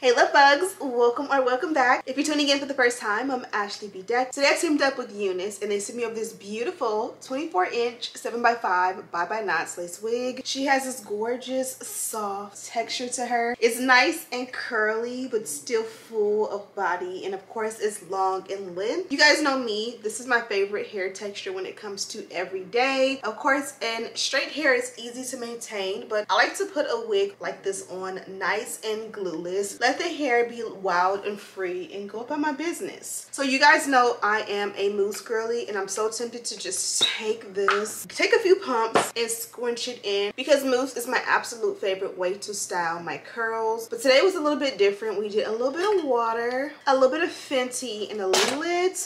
Hey love bugs, welcome back. If you're tuning in for the first time, I'm Ashley Bedeck. Today I teamed up with Unice and they sent me over this beautiful 24-inch 7x5 bye-bye knots lace wig. She has this gorgeous soft texture to her. It's nice and curly but still full of body, and of course it's long in length. You guys know me, this is my favorite hair texture when it comes to everyday. Of course, and straight hair is easy to maintain, but I like to put a wig like this on nice and glueless. Let the hair be wild and free and go about my business. So you guys know I am a mousse girly, and I'm so tempted to just take a few pumps and squinch it in because mousse is my absolute favorite way to style my curls. But today was a little bit different. We did a little bit of water, a little bit of Fenty, and a little bit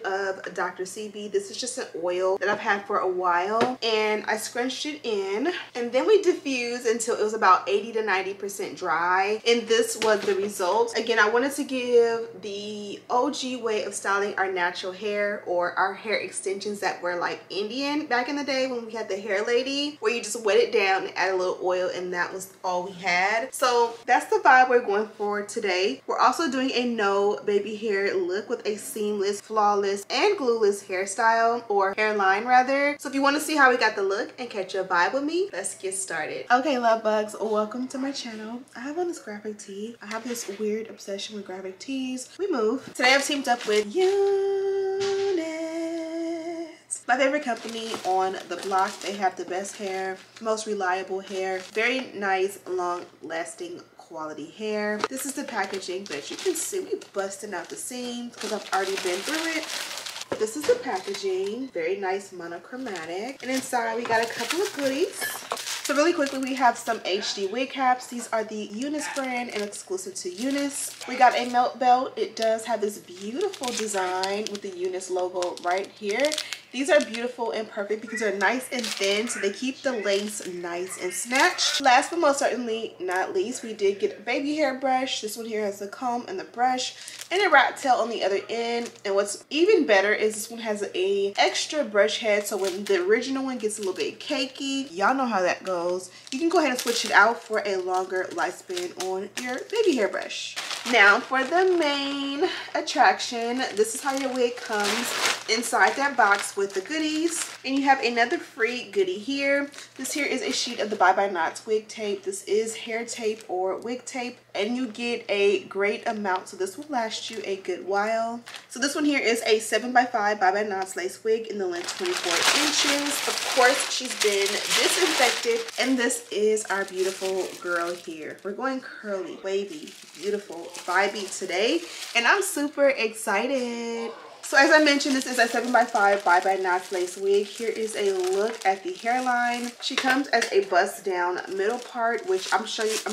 of Dr. CB. This is just an oil that I've had for a while, and I scrunched it in, and then we diffused until it was about 80 to 90% dry, and this was the result. Again, I wanted to give the OG way of styling our natural hair, or our hair extensions that were like Indian back in the day when we had the hair lady, where you just wet it down and add a little oil, and that was all we had. So that's the vibe we're going for today. We're also doing a no baby hair look with a seamless, flawless, and glueless hairstyle, or hairline rather. So if you want to see how we got the look and catch a vibe with me, let's get started. Okay love bugs, welcome to my channel. I have on this graphic tee. I have this weird obsession with graphic tees. We move. Today I've teamed up with Unice, my favorite company on the block. They have the best hair, most reliable hair, very nice, long-lasting quality hair. This is the packaging, but as you can see, we busting out the seams because I've already been through it. This is the packaging, very nice monochromatic, and inside we got a couple of goodies. So really quickly, we have some HD wig caps. These are the Unice brand and exclusive to Unice. We got a melt belt. It does have this beautiful design with the Unice logo right here. These are beautiful and perfect because they're nice and thin, so they keep the lace nice and snatched. Last but most certainly not least, we did get a baby hair brush. This one here has the comb and the brush and a rat tail on the other end. And what's even better is this one has a extra brush head, so when the original one gets a little bit cakey, y'all know how that goes, you can go ahead and switch it out for a longer lifespan on your baby hair brush. Now for the main attraction, this is how your wig comes inside that box with the goodies, and you have another free goodie here. This here is a sheet of the Bye Bye Knots wig tape. This is hair tape or wig tape, and you get a great amount, so this will last you a good while. So this one here is a 7x5 Bye Bye Knots lace wig in the length 24 inches. Of course, she's been disinfected, and this is our beautiful girl here. We're going curly, wavy, beautiful, vibey today, and I'm super excited. So as I mentioned, this is a 7x5 Bye Bye Knots lace wig. Here is a look at the hairline. She comes as a bust down middle part, which I'm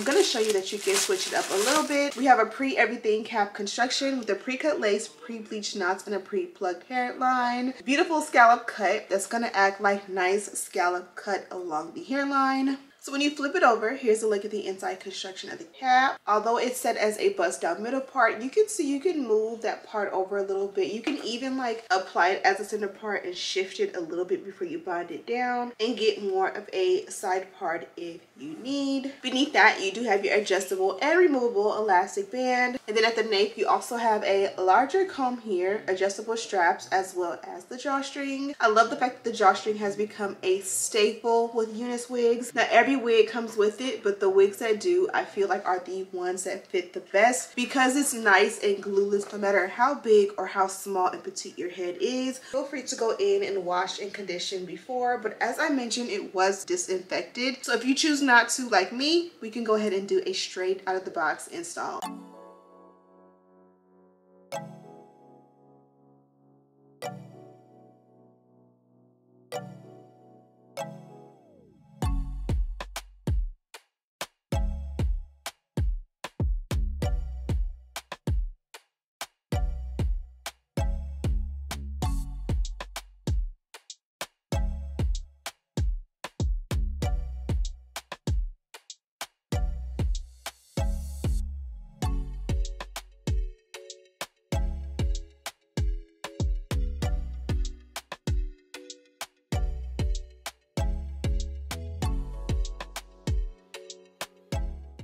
going to show you that you can switch it up a little bit. We have a pre-everything cap construction with a pre-cut lace, pre-bleached knots, and a pre-plugged hairline. Beautiful scallop cut that's going to act like nice scallop cut along the hairline. So when you flip it over, here's a look at the inside construction of the cap. Although it's set as a bust down middle part, you can see you can move that part over a little bit. You can even like apply it as a center part and shift it a little bit before you bind it down and get more of a side part if you need. Beneath that, you do have your adjustable and removable elastic band. And then at the nape, you also have a larger comb here, adjustable straps, as well as the drawstring. I love the fact that the drawstring has become a staple with Unice wigs. Now every wig comes with it, but the wigs that do, I feel like are the ones that fit the best because it's nice and glueless no matter how big or how small and petite your head is. Feel free to go in and wash and condition before, but as I mentioned, it was disinfected. So if you choose not to, like me, we can go ahead and do a straight out of the box install.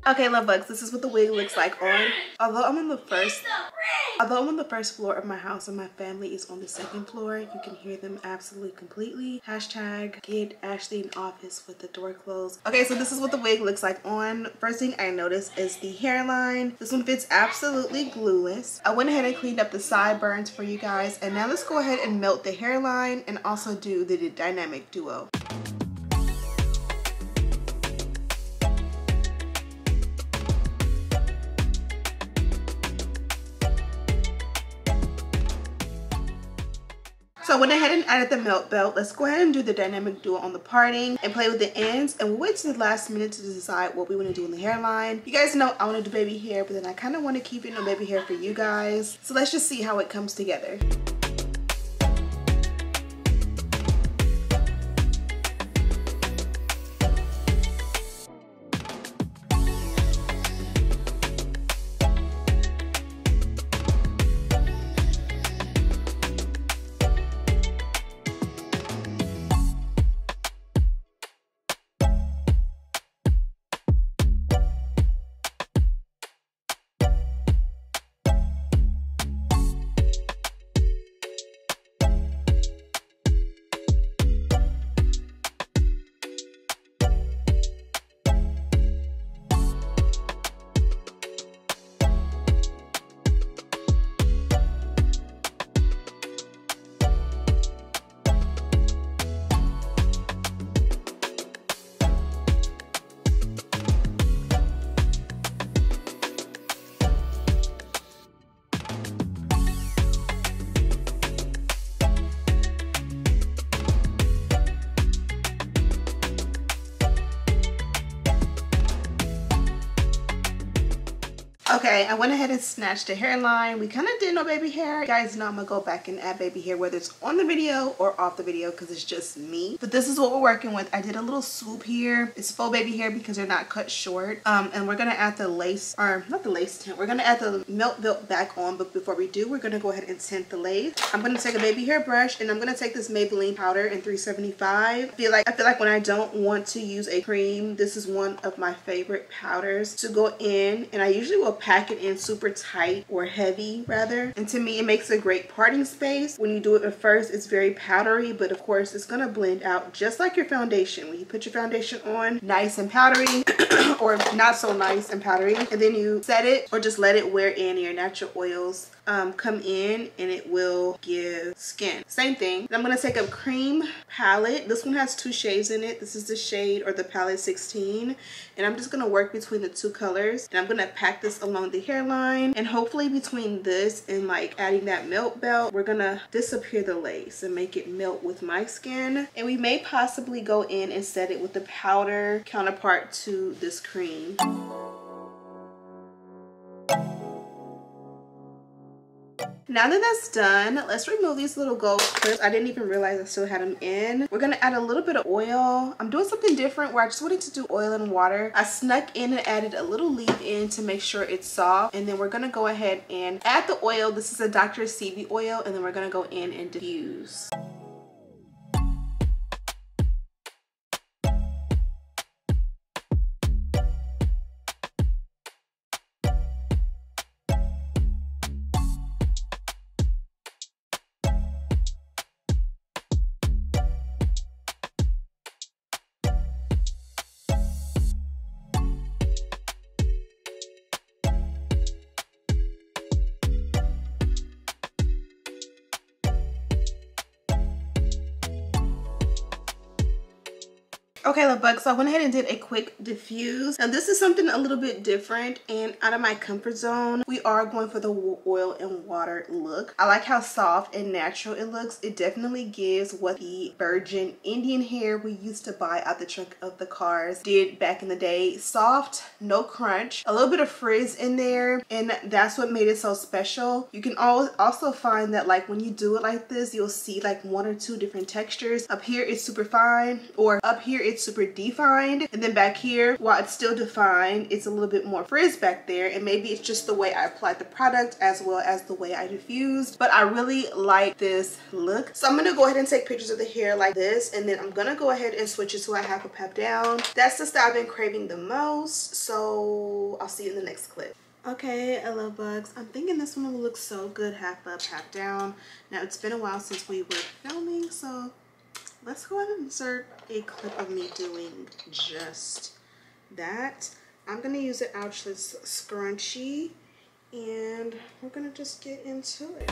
Okay, love bugs, this is what the wig looks like on. Although I'm on the first floor of my house and my family is on the second floor, you can hear them absolutely completely. Hashtag get Ashley in office with the door closed. Okay, so this is what the wig looks like on. First thing I noticed is the hairline. This one fits absolutely glueless. I went ahead and cleaned up the sideburns for you guys, and now let's go ahead and melt the hairline and also do the dynamic duo. So I went ahead and added the melt belt. Let's go ahead and do the dynamic duo on the parting and play with the ends, and we'll wait to the last minute to decide what we want to do in the hairline. You guys know I want to do baby hair, but then I kind of want to keep it no baby hair for you guys. So let's just see how it comes together. Okay, I went ahead and snatched a hairline. We kind of did no baby hair. You guys know I'm gonna go back and add baby hair, whether it's on the video or off the video, because it's just me. But this is what we're working with. I did a little swoop here. It's faux baby hair because they're not cut short. And we're gonna add the lace, or not the lace tint. We're gonna add the melt belt back on, but before we do, we're gonna go ahead and tint the lace. I'm gonna take a baby hair brush and I'm gonna take this Maybelline powder in 375. I feel like when I don't want to use a cream, this is one of my favorite powders to go in, and I usually will pack it in super tight or heavy rather, and to me it makes a great parting space. When you do it at first, it's very powdery, but of course it's gonna blend out just like your foundation. When you put your foundation on, nice and powdery or not so nice and powdery, and then you set it or just let it wear in, your natural oils come in and it will give skin. Same thing. I'm gonna take a cream palette. This one has 2 shades in it. This is the shade or the palette 16, and I'm just gonna work between the 2 colors, and I'm gonna pack this along the hairline, and hopefully between this and like adding that melt belt, we're gonna disappear the lace and make it melt with my skin. And we may possibly go in and set it with the powder counterpart to this cream. Now that that's done, let's remove these little gold clips. I didn't even realize I still had them in. We're gonna add a little bit of oil. I'm doing something different where I just wanted to do oil and water. I snuck in and added a little leave-in to make sure it's soft. And then we're gonna go ahead and add the oil. This is a Dr. CB oil, and then we're gonna go in and diffuse. Okay, love bugs, so I went ahead and did a quick diffuse. Now this is something a little bit different and out of my comfort zone. We are going for the oil and water look. I like how soft and natural it looks. It definitely gives what the virgin Indian hair we used to buy out the trunk of the cars did back in the day. Soft, no crunch, a little bit of frizz in there, and that's what made it so special. You can also find that like when you do it like this, you'll see like 1 or 2 different textures. Up here it's super fine, or up here it's it's super defined, and then back here, while it's still defined, it's a little bit more frizz back there, and maybe it's just the way I applied the product as well as the way I diffused, but I really like this look. So I'm gonna go ahead and take pictures of the hair like this, and then I'm gonna go ahead and switch it so I have a pep down. That's the style I've been craving the most, so I'll see you in the next clip. Okay, I love bugs. I'm thinking this one will look so good half up, half down. Now it's been a while since we were filming, so let's go ahead and insert a clip of me doing just that. I'm gonna use an ouchless scrunchie, and we're gonna just get into it.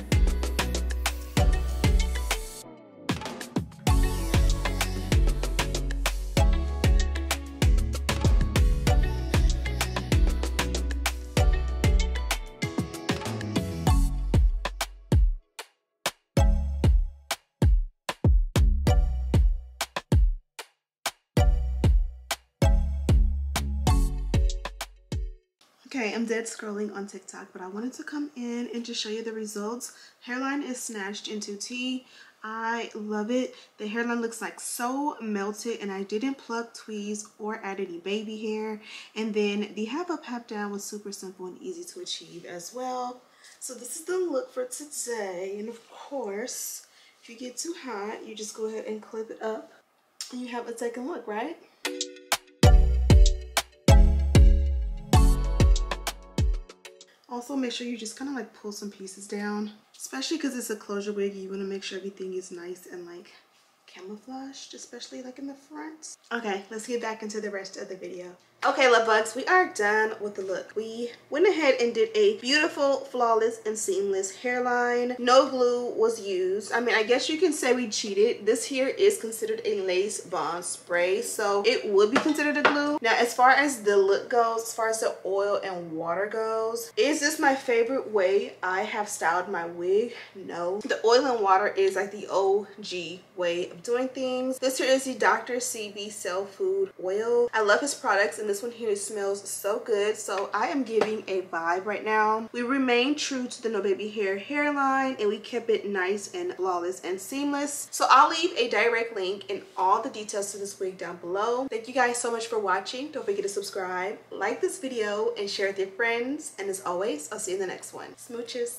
Okay, I'm dead scrolling on TikTok, but I wanted to come in and just show you the results. Hairline is snatched into T. I love it. The hairline looks like so melted, and I didn't pluck, tweeze, or add any baby hair. And then the half up, half down was super simple and easy to achieve as well. So this is the look for today. And of course, if you get too hot, you just go ahead and clip it up, and you have a second look, right? Also, make sure you just kind of like pull some pieces down, especially because it's a closure wig. You want to make sure everything is nice and like camouflaged, especially like in the front. Okay, let's get back into the rest of the video. Okay, love bugs, we are done with the look. We went ahead and did a beautiful, flawless, and seamless hairline. No glue was used. I mean, I guess you can say we cheated. This here is considered a lace bond spray, so it would be considered a glue. Now, as far as the look goes, as far as the oil and water goes, is this my favorite way I have styled my wig? No. The oil and water is like the OG way of doing things. This here is the Dr. CB Cell Food Oil. I love his products, and this one here smells so good, so I am giving a vibe right now. We remained true to the no baby hair hairline, and we kept it nice and flawless and seamless. So I'll leave a direct link and all the details to this wig down below. Thank you guys so much for watching. Don't forget to subscribe, like this video, and share with your friends. And as always, I'll see you in the next one. Smooches.